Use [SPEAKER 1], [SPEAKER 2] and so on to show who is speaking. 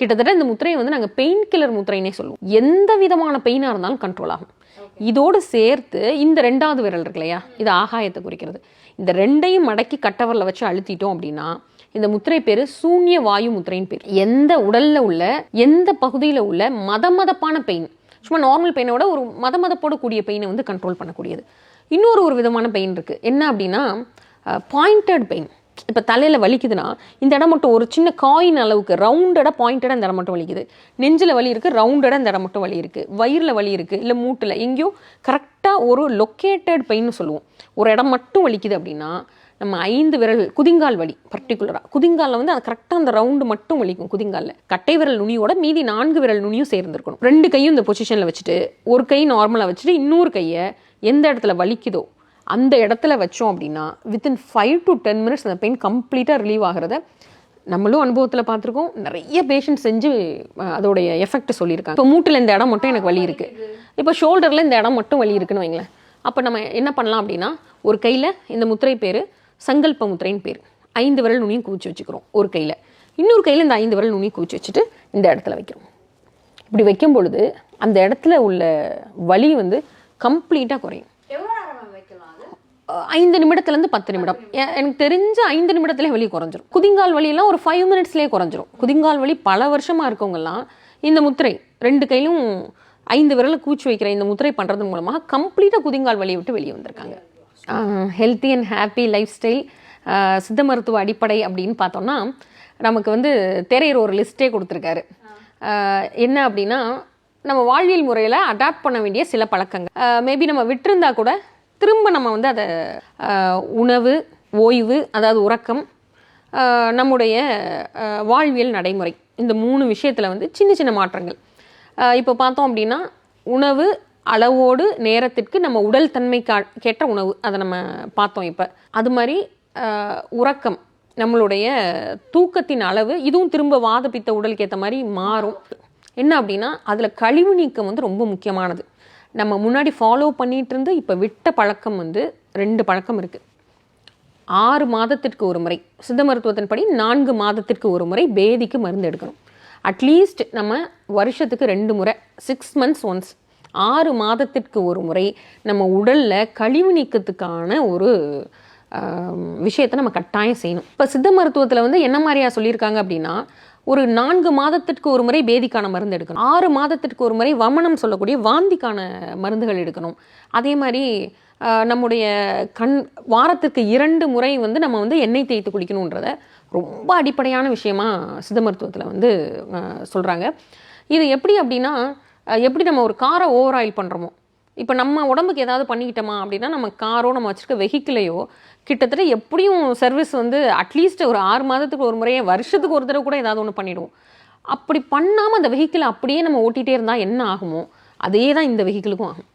[SPEAKER 1] கிட்டத்தட்ட இந்த முத்திரையை வந்து நாங்கள் பெயின் கில்லர் முத்திரைன்னே சொல்லுவோம். எந்த விதமான பெயினாக இருந்தாலும் கண்ட்ரோல் ஆகும். இதோடு சேர்த்து இந்த 2வது விரல் இருக்கு இல்லையா, இது ஆகாயத்தை குறிக்கிறது. இந்த 2ஐயும் மடக்கி கட்டவரில் வச்சு அழுத்திட்டோம் அப்படின்னா இந்த முத்திரை பேர் சூன்ய வாயு முத்திரைன்னு பேர். எந்த உடலில் உள்ள எந்த பகுதியில் உள்ள மதமதப்பான பெயின், சும்மா நார்மல் பெயினோட ஒரு மதமதப்போட கூடிய பெயினை வந்து கண்ட்ரோல் பண்ணக்கூடியது. இன்னொரு விதமான பெயின் இருக்குது. என்ன அப்படின்னா பாயிண்டட் பெயின். இப்போ தலையில் வலிக்குதுன்னா இந்த இடம் மட்டும் ஒரு சின்ன காயின் அளவுக்கு ரவுண்டடாக பாயிண்டடாக இந்த இடம் மட்டும் வலிக்குது. நெஞ்சில் வலி இருக்குது, ரவுண்டடாக இந்த இடம் மட்டும் வலி இருக்குது. வயிறில் வலி இருக்குது, இல்லை மூட்டில் எங்கேயோ கரெக்டாக ஒரு லொக்கேட்டட் பெயின்னு சொல்லுவோம். ஒரு இடம் மட்டும் வலிக்குது அப்படின்னா நம்ம 5 விரல் குதிங்கால் வலி, பர்டிகுலராக குதிங்காலில் வந்து அது கரெக்டாக அந்த ரவுண்டு மட்டும் வலிக்கும். குதிங்காலில் கட்டை விரல் நுனியோட மீதி 4 விரல் நுனியும் சேர்ந்துருக்கணும். 2 கையும் இந்த பொசிஷனில் வச்சுட்டு ஒரு கை நார்மலாக வச்சுட்டு இன்னொரு கையை எந்த இடத்துல வலிக்குதோ அந்த இடத்துல வச்சோம் அப்படின்னா வித்தின் 5 to 10 minutes அந்த பெயின் கம்ப்ளீட்டாக ரிலீவ் ஆகிறத நம்மளும் அனுபவத்தில் பார்த்துருக்கோம். நிறைய பேஷண்ட் செஞ்சு அதோடைய எஃபெக்ட் சொல்லியிருக்காங்க. இப்போ மூட்டில் இந்த இடம் மட்டும் எனக்கு வலி இருக்குது, இப்போ ஷோல்டரில் இந்த இடம் மட்டும் வலி இருக்குன்னு வைங்களேன். அப்போ நம்ம என்ன பண்ணலாம் அப்படின்னா ஒரு கையில் இந்த முத்திரை பேர் சங்கல்ப முத்திரைன்னு பேர். 5 விரல் நுனியும் குவிச்சு வச்சுக்கிறோம் ஒரு கையில், இன்னொரு கையில் இந்த 5 விரல் நுனியும் குவிச்சு வச்சுட்டு இந்த இடத்துல வைக்கிறோம். இப்படி வைக்கும் பொழுது அந்த இடத்துல உள்ள வலி வந்து கம்ப்ளீட்டாக குறையும். 5 நிமிடத்துலேருந்து 10 நிமிடம். எனக்கு தெரிஞ்ச 5 நிமிடத்துலேயே வலி குறைஞ்சிரும். குதிங்கால் வலியெல்லாம் ஒரு 5 minutesலேயே குறைஞ்சிரும். குதிங்கால் வலி பல வருஷமாக இருக்கவங்கலாம் இந்த முத்திரை 2 கையிலும் 5 விரலை கூச்சி வைக்கிற இந்த முத்திரை பண்ணுறது மூலமாக கம்ப்ளீட்டாக குதிங்கால் வலியை விட்டு வெளியே வந்திருக்காங்க. Healthy and happy life style சித்த மருத்துவ அடிப்படை அப்படின்னு பார்த்தோம்னா நமக்கு வந்து திரையர் ஒரு லிஸ்ட்டே கொடுத்துருக்காரு. என்ன அப்படின்னா நம்ம வாழ்வியல் முறையில் அடாப்ட் பண்ண வேண்டிய சில பழக்கங்கள், மேபி நம்ம விட்டுருந்தா கூட திரும்ப நம்ம வந்து அதை உணவு, ஓய்வு, அதாவது உறக்கம், நம்முடைய வாழ்வியல் நடைமுறை, இந்த 3 விஷயத்தில் வந்து சின்ன சின்ன மாற்றங்கள். இப்போ பார்த்தோம் அப்படின்னா உணவு அளவோடு நேரத்திற்கு நம்ம உடல் தன்மைக்கேற்ற உணவு அதை நம்ம பார்த்தோம். இப்போ அது மாதிரி உறக்கம், நம்மளுடைய தூக்கத்தின் அளவு, இதுவும் திரும்ப வாதப்பித்த உடலுக்கு ஏற்ற மாதிரி மாறும். என்ன அப்படின்னா அதில் கழிவு நீக்கம் வந்து ரொம்ப முக்கியமானது. நம்ம முன்னாடி ஃபாலோ பண்ணிகிட்டு இருந்து இப்போ விட்ட பழக்கம் வந்து 2 பழக்கம் இருக்குது. 6 மாதத்திற்கு ஒரு முறை, சித்த மருத்துவத்தின் படி 4 மாதத்திற்கு ஒரு முறை பேதிக்கு மருந்து எடுக்கணும். அட்லீஸ்ட் நம்ம வருஷத்துக்கு 2 முறை, 6 months once, 6 மாதத்திற்கு ஒரு முறை நம்ம உடலில் கழிவு நீக்கத்துக்கான ஒரு விஷயத்தை நம்ம கட்டாயம் செய்யணும். இப்போ சித்த மருத்துவத்தில் வந்து என்ன மாதிரியா சொல்லியிருக்காங்க அப்படின்னா ஒரு 4 மாதத்திற்கு ஒரு முறை பேதிக்கான மருந்து எடுக்கணும். 6 மாதத்திற்கு ஒரு முறை வமனம் சொல்லக்கூடிய வாந்திக்கான மருந்துகள் எடுக்கணும். அதே மாதிரி நம்முடைய வாரத்துக்கு 2 முறை வந்து நம்ம வந்து எண்ணெய் தேய்த்து குளிக்கணுன்றத ரொம்ப அடிப்படையான விஷயமா சித்த மருத்துவத்தில் வந்து சொல்கிறாங்க. இது எப்படி அப்படின்னா எப்படி நம்ம ஒரு காரை ஓவர் ஆயில் பண்ணுறோமோ, இப்போ நம்ம உடம்புக்கு ஏதாவது பண்ணிக்கிட்டோமா அப்படின்னா நம்ம காரோ நம்ம வச்சுருக்க வெஹிக்கிளையோ கிட்டத்தட்ட எப்படியும் சர்வீஸ் வந்து அட்லீஸ்ட் ஒரு 6 மாதத்துக்கு ஒரு முறையே, வருஷத்துக்கு ஒரு தடவை கூட ஏதாவது ஒன்று பண்ணிவிடுவோம். அப்படி பண்ணாமல் அந்த வெஹிக்கிளை அப்படியே நம்ம ஓட்டிகிட்டே இருந்தால் என்ன ஆகுமோ அதே தான் இந்த வெஹிக்கிளுக்கும் ஆகும்.